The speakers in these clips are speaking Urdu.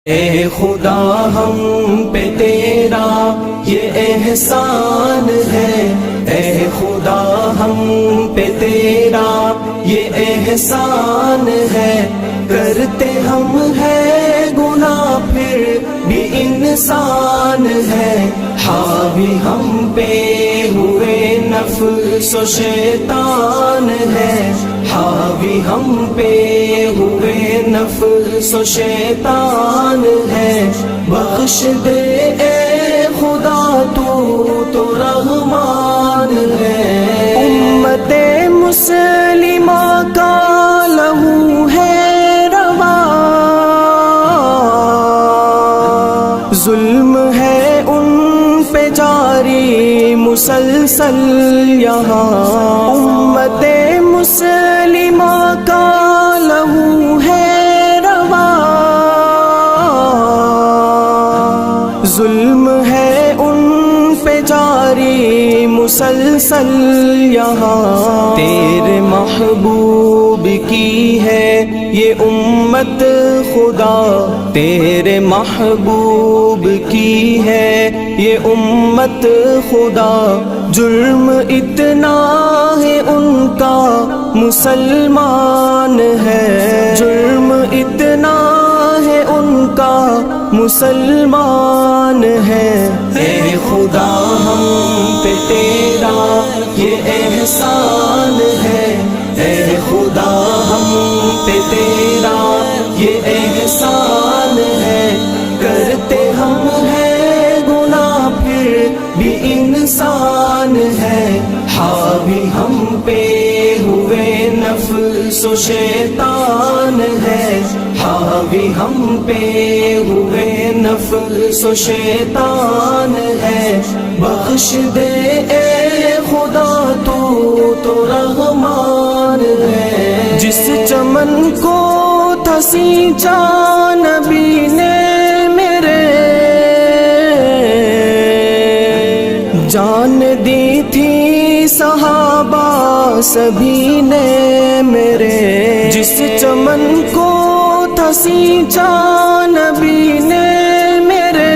اے خدا ہم پہ تیرا یہ احسان ہے، اے خدا ہم پہ تیرا یہ احسان ہے، کرتے ہم ہے گناہ پھر بھی انسان ہے، حاوی ہم پہ ہوئے نفس و شیطان ہے، حاوی ہم پہ ہوئے نفس و شیطان ہے، بخش دے اے خدا تو رحمان ہے، امت مسلمہ کا لہو ہے رواں، ظلم ہے ان پہ جاری مسلسل یہاں، امت مسلمہ کا لہو ہے رواں، ظلم ہے ان پہ جاری مسلسل یہاں، تیرے محبوب کی ہے یہ امت خدا، تیرے محبوب کی ہے یہ امت خدا، جرم اتنا ہے ان کا مسلمان ہے، جرم اتنا ہے ان کا مسلمان ہے، اے خدا ہم پہ تیرا یہ احسان ہے، اے خدا ہم پہ تیرا یہ احسان ہے، کرتے ہم ہے گناہ پھر بھی انسان ہے، حاوی ہم پہ ہوئے نفس و شیطان ہے، حاوی ہم پہ ہوئے نفس و شیطان ہے، بخش دے اے خدا تو رحمان ہے، جس چمن کو تھا سینچا نبی نے میرے، جان دی تھی صحابہ سبھی نے میرے، جس چمن کو تھا سینچا نبی نے میرے،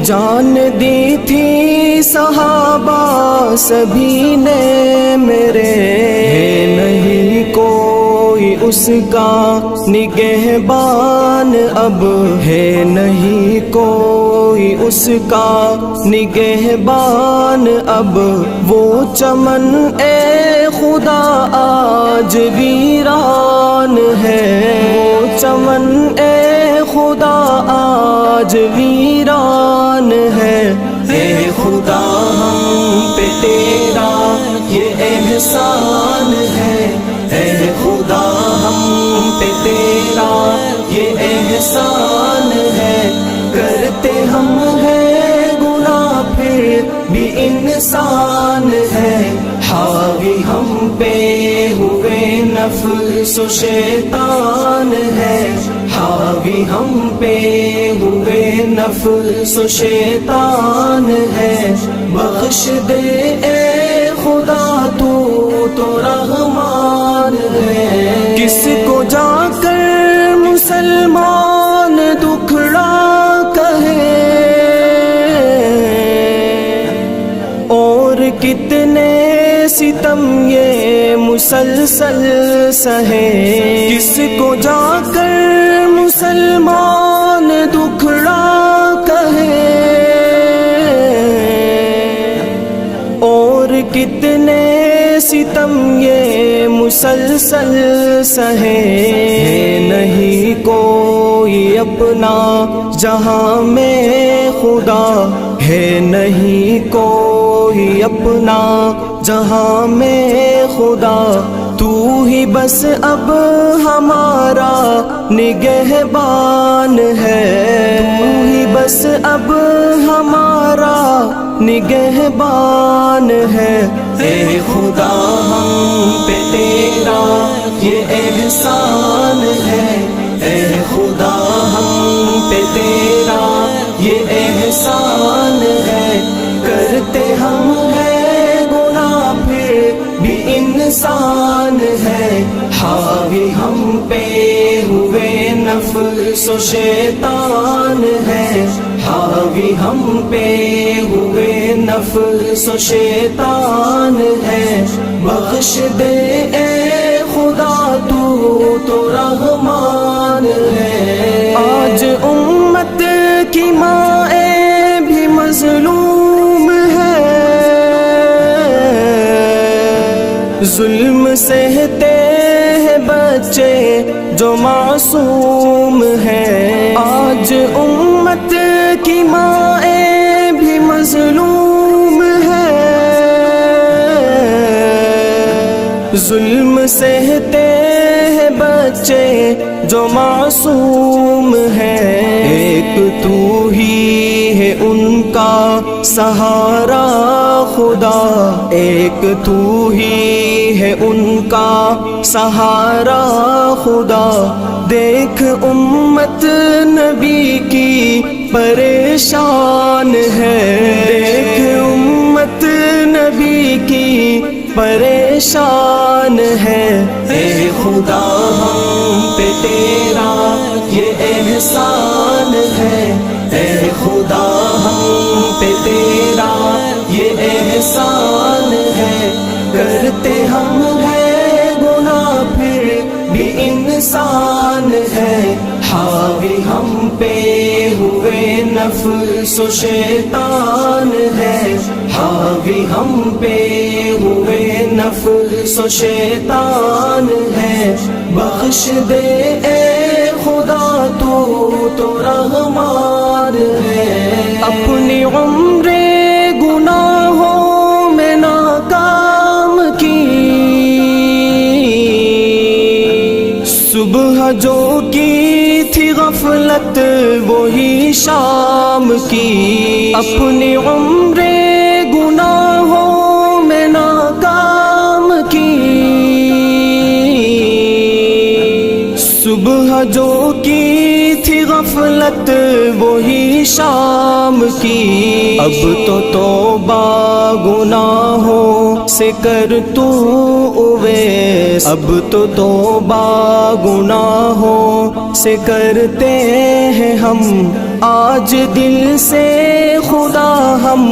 جان دی تھی صحابہ سبھی نے میرے، نہیں کوئی اس کا نگہبان اب، ہے نہیں کوئی اس کا نگہبان اب، وہ چمن اے خدا آج ویران ہے، وہ چمن اے خدا آج ویران ہے، اے خدا ہم پہ تیرا یہ احسان ہے، اے خدا ہم پہ تیرا یہ احسان ہے، کرتے ہم ہے گناہ پھر بھی انسان ہے، حاوی ہم پہ ہوئے نفس و شیطان ہے، حاوی ہم پہ ہوئے نفس و شیطان ہے، بخش دے اے خدا تو رحمان ہے، کس کو جا کر مسلمان دکھڑا کہے، اور کتنے ستم یہ مسلسل سہے، کس کو جا کر مسلمان دکھڑا کہے، اور کتنے ستم یہ مسلسل سہے، نہیں کوئی اپنا جہاں میں خدا، ہے نہیں کوئی اپنا جہاں میں خدا، تو ہی بس اب ہمارا نگہبان ہے، تو ہی بس اب ہمارا نگہبان ہے، اے خدا ہم پہ تیرا یہ احسان ہے، اے خدا ہم پہ تیرا یہ احسان ہے، کرتے ہم ہے گناہ پھر بھی انسان ہے، حاوی ہم پہ ہوئے نفس و شیطان ہے، حاوی ہم پہ ہوئے نفس و شیطان ہے، بخش دے اے خدا تو رحمان ہے۔ آج امت کی مائیں بھی مظلوم ہے، ظلم سہتے ہیں بچے جو معصوم ہیں۔ آج امت کی مائیں بھی مظلوم ہے، ظلم سہتے ہیں بچے جو معصوم ہیں۔ ایک تو ہی ہے ان کا سہارا خدا، ایک تو ہی ہے ان کا سہارا خدا، دیکھ امت نبی کی پریشان ہے، دیکھ امت نبی کی پریشان ہے۔ اے خدا ہم پہ تیرا یہ احسان ہے، اے خدا ہم پہ تیرا یہ احسان ہے، کرتے ہم ہے گناہ پھر بھی انسان ہے، حاوی ہم پہ ہوئے نفس و شیطان ہے، حاوی ہم پہ ہوئے نفس و شیطان ہے، بخش دے اے خدا تو رحمان ہے۔ اپنی عمر گناہوں میں ناکام کی، صبح جو کی تھی غفلت وہی شام کی، اپنی عمر گناہوں میں ناکام کی، صبح جو کی تھی غفلت وہی شام کی، اب تو توبہ گناہوں سے کر تو اویس، اب تو توبہ گناہوں سے کرتے ہیں ہم، آج دل سے خدا ہم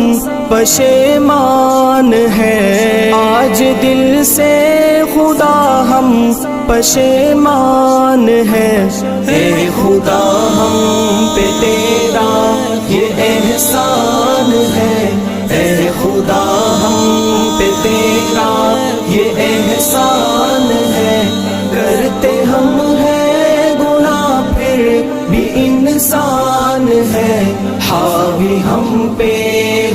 پشیمان ہے، آج دل سے خدا ہم پشیمان ہے۔ اے خدا ہم پہ تیرا یہ احسان ہے، اے خدا ہم پہ تیرا یہ احسان ہے، کرتے ہم ہے گناہ پھر بھی انسان ہے، حاوی ہم پہ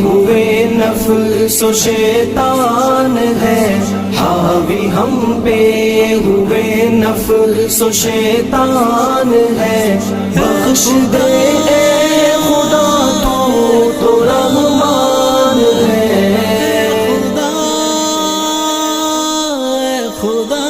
ہوئے نفس و شیطان ہے، حاوی ہم پہ ہوئے نفس و شیطان ہے، بخش دے اے خدا تو رحمان ہے۔ خدا